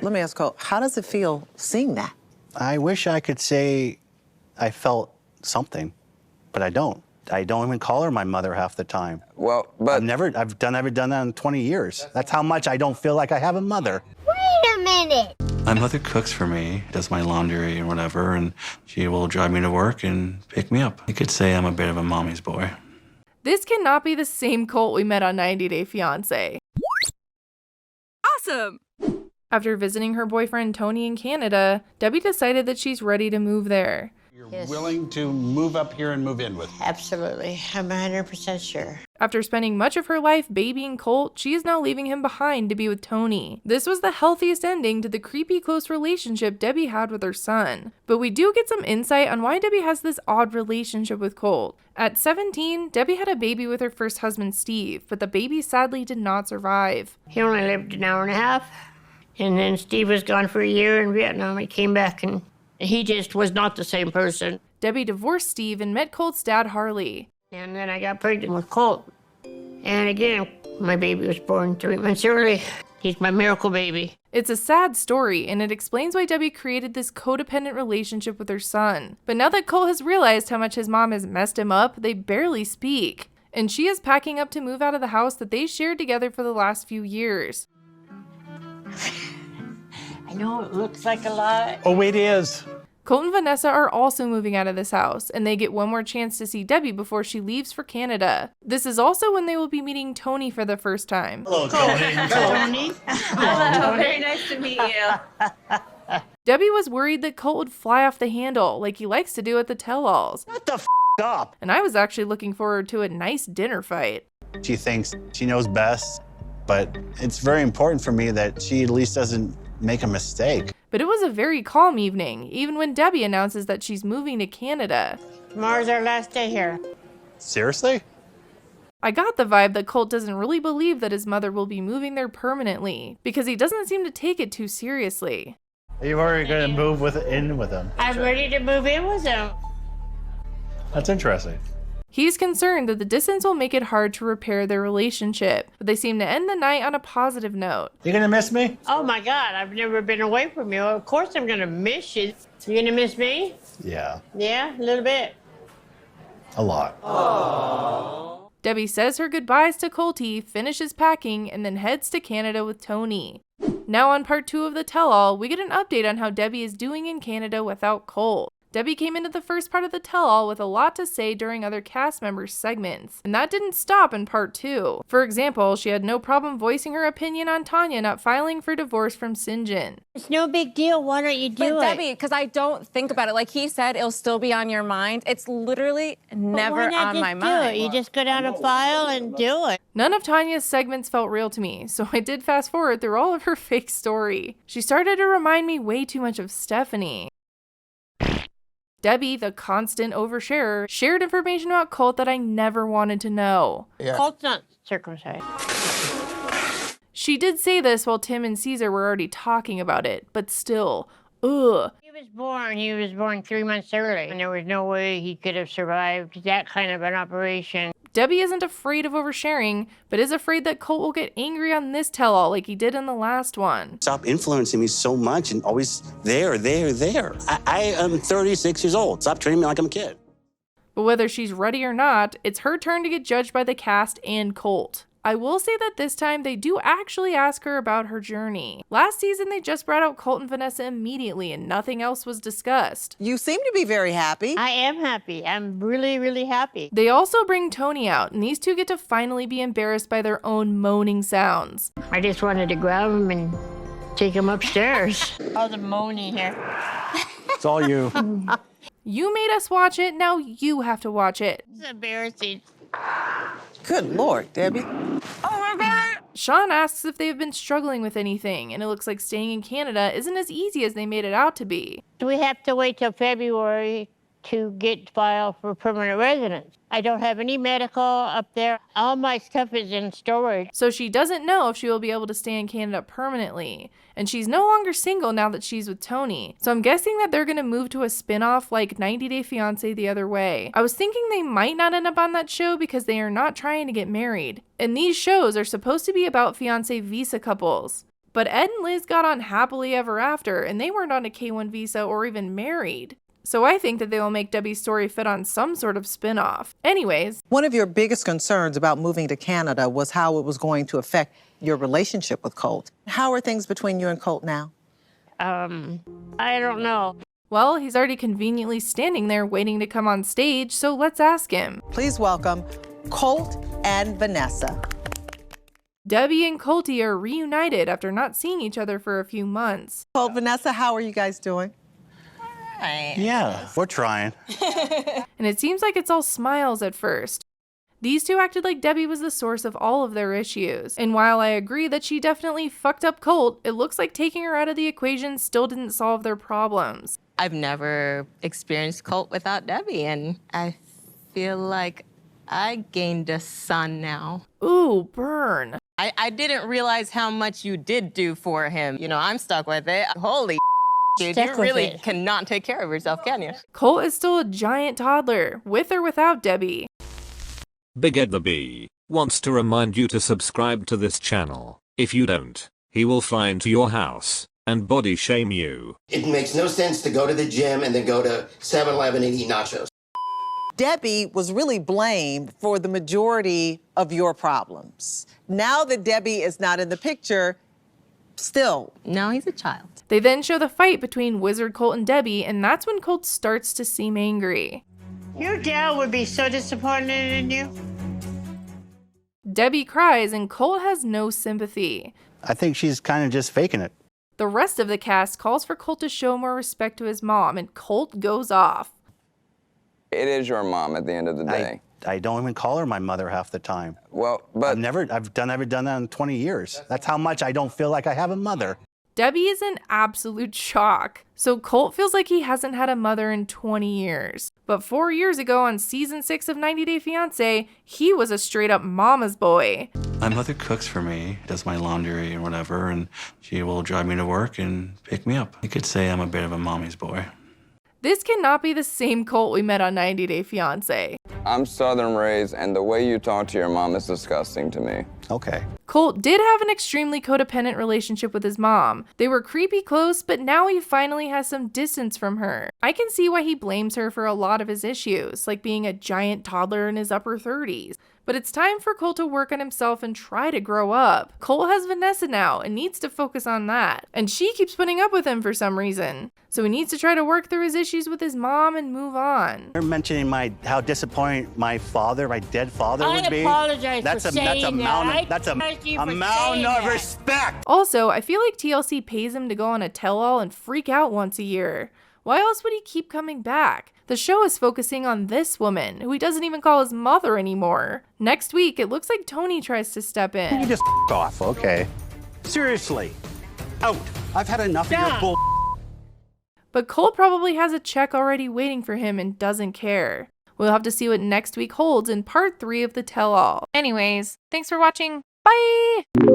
Let me ask Colt, how does it feel seeing that? I wish I could say I felt something, but I don't. I don't even call her my mother half the time. Well, but I've never done that in 20 years. That's how much I don't feel like I have a mother. Wait a minute. My mother cooks for me, does my laundry and whatever, and she will drive me to work and pick me up. You could say I'm a bit of a mommy's boy. This cannot be the same Colt we met on 90 Day Fiancé. Awesome! After visiting her boyfriend Tony in Canada, Debbie decided that she's ready to move there. You're willing to move up here and move in with me? Absolutely. I'm 100% sure. After spending much of her life babying Colt, she is now leaving him behind to be with Tony. This was the healthiest ending to the creepy close relationship Debbie had with her son. But we do get some insight on why Debbie has this odd relationship with Colt. At 17, Debbie had a baby with her first husband Steve, but the baby sadly did not survive. He only lived an hour and a half. And then Steve was gone for a year in Vietnam. He came back and he just was not the same person. Debbie divorced Steve and met Colt's dad, Harley. And then I got pregnant with Colt. And again, my baby was born 3 months early. He's my miracle baby. It's a sad story, and it explains why Debbie created this codependent relationship with her son. But now that Colt has realized how much his mom has messed him up, they barely speak. And she is packing up to move out of the house that they shared together for the last few years. I know it looks like a lot. Oh, it is. Colt and Vanessa are also moving out of this house, and they get one more chance to see Debbie before she leaves for Canada. This is also when they will be meeting Tony for the first time. Hello, Tony. Tony. Hello, very nice to meet you. Debbie was worried that Colt would fly off the handle, like he likes to do at the tell-alls. Shut the up. And I was actually looking forward to a nice dinner fight. She thinks she knows best, but it's very important for me that she at least doesn't make a mistake. But it was a very calm evening, even when Debbie announces that she's moving to Canada. Tomorrow's our last day here. Seriously? I got the vibe that Colt doesn't really believe that his mother will be moving there permanently, because he doesn't seem to take it too seriously. You're already going to move in with him. I'm ready to move in with him. That's interesting. He's concerned that the distance will make it hard to repair their relationship, but they seem to end the night on a positive note. You going to miss me? Oh my God, I've never been away from you. Of course I'm gonna miss you. You gonna miss me? Yeah, Yeah, a little bit. a lot. Debbie says her goodbyes to Colty, finishes packing, and then heads to Canada with Tony. Now on part 2 of the tell-all, we get an update on how Debbie is doing in Canada without Colt. Debbie came into the first part of the tell-all with a lot to say during other cast members' segments, and that didn't stop in part 2. For example, she had no problem voicing her opinion on Tanya not filing for divorce from Sinjin. It's no big deal. Why don't you do But it? Debbie, because I don't think about it. Like he said, it'll still be on your mind. It's literally never on my mind. You just go down and file and do it. None of Tanya's segments felt real to me, so I did fast forward through all of her fake story. She started to remind me way too much of Stephanie. Debbie, the constant oversharer, shared information about Colt that I never wanted to know. Yeah. Colt's not circumcised. She did say this while Tim and Caesar were already talking about it, but still, ugh. He was born 3 months early, and there was no way he could have survived that kind of an operation. Debbie isn't afraid of oversharing, but is afraid that Colt will get angry on this tell-all like he did in the last one. Stop influencing me so much and always there. I am 36 years old. Stop treating me like I'm a kid. But whether she's ready or not, it's her turn to get judged by the cast and Colt. I will say that this time they do actually ask her about her journey. Last season they just brought out Colt and Vanessa immediately and nothing else was discussed. You seem to be very happy. I am happy. I'm really, really happy. They also bring Tony out, and these two get to finally be embarrassed by their own moaning sounds. I just wanted to grab him and take him upstairs. All the moaning here. It's all you. You made us watch it, now you have to watch it. It's embarrassing. Good Lord, Debbie. Oh my God! Sean asks if they've been struggling with anything, and it looks like staying in Canada isn't as easy as they made it out to be. We have to wait till February to get filed for permanent residence. I don't have any medical up there. All my stuff is in storage. So she doesn't know if she will be able to stay in Canada permanently. And she's no longer single now that she's with Tony. So I'm guessing that they're going to move to a spin-off like 90 Day Fiancé the other way. I was thinking they might not end up on that show because they are not trying to get married. And these shows are supposed to be about fiancé visa couples. But Ed and Liz got on happily ever after, and they weren't on a K-1 visa or even married. So I think that they will make Debbie's story fit on some sort of spin-off. Anyways. One of your biggest concerns about moving to Canada was how it was going to affect your relationship with Colt. How are things between you and Colt now? I don't know. Well, he's already conveniently standing there waiting to come on stage, so let's ask him. Please welcome Colt and Vanessa. Debbie and Colty are reunited after not seeing each other for a few months. Colt, Vanessa, how are you guys doing? Yeah, we're trying. And it seems like it's all smiles at first. These two acted like Debbie was the source of all of their issues. And while I agree that she definitely fucked up Colt, it looks like taking her out of the equation still didn't solve their problems. I've never experienced Colt without Debbie, and I feel like I gained a son now. Ooh, burn. I didn't realize how much you did do for him. You know, I'm stuck with it. Holy dude, you really cannot take care of yourself, can you? Colt is still a giant toddler, with or without Debbie. Big Ed the Bee wants to remind you to subscribe to this channel. If you don't, he will fly into your house and body shame you. It makes no sense to go to the gym and then go to 7-Eleven and eat nachos. Debbie was really blamed for the majority of your problems. Now that Debbie is not in the picture, still. No, he's a child. They then show the fight between Wizard Colt and Debbie, and that's when Colt starts to seem angry. Your dad would be so disappointed in you. Debbie cries and Colt has no sympathy. I think she's kind of just faking it. The rest of the cast calls for Colt to show more respect to his mom, and Colt goes off. It is your mom at the end of the day. I don't even call her my mother half the time. Well, but I've never done that in 20 years. That's how much I don't feel like I have a mother. Debbie is in absolute shock. So Colt feels like he hasn't had a mother in 20 years. But 4 years ago on season 6 of 90 Day Fiancé, he was a straight up mama's boy. My mother cooks for me, does my laundry and whatever, and she will drive me to work and pick me up. You could say I'm a bit of a mommy's boy. This cannot be the same Colt we met on 90 Day Fiancé. I'm Southern raised, and the way you talk to your mom is disgusting to me. Okay. Colt did have an extremely codependent relationship with his mom. They were creepy close, but now he finally has some distance from her. I can see why he blames her for a lot of his issues, like being a giant toddler in his upper 30s. But it's time for Colt to work on himself and try to grow up. Colt has Vanessa now and needs to focus on that. And she keeps putting up with him for some reason. So he needs to try to work through his issues with his mom and move on. You're mentioning how disappointed my dead father would be. I apologize for saying that. That's a mountain of respect. Also, I feel like TLC pays him to go on a tell-all and freak out once a year. Why else would he keep coming back? The show is focusing on this woman, who he doesn't even call his mother anymore. Next week, it looks like Tony tries to step in. You just off, okay. Seriously, out. I've had enough of your bull. But Colt probably has a check already waiting for him and doesn't care. We'll have to see what next week holds in part 3 of the tell-all. Anyways, thanks for watching. Bye!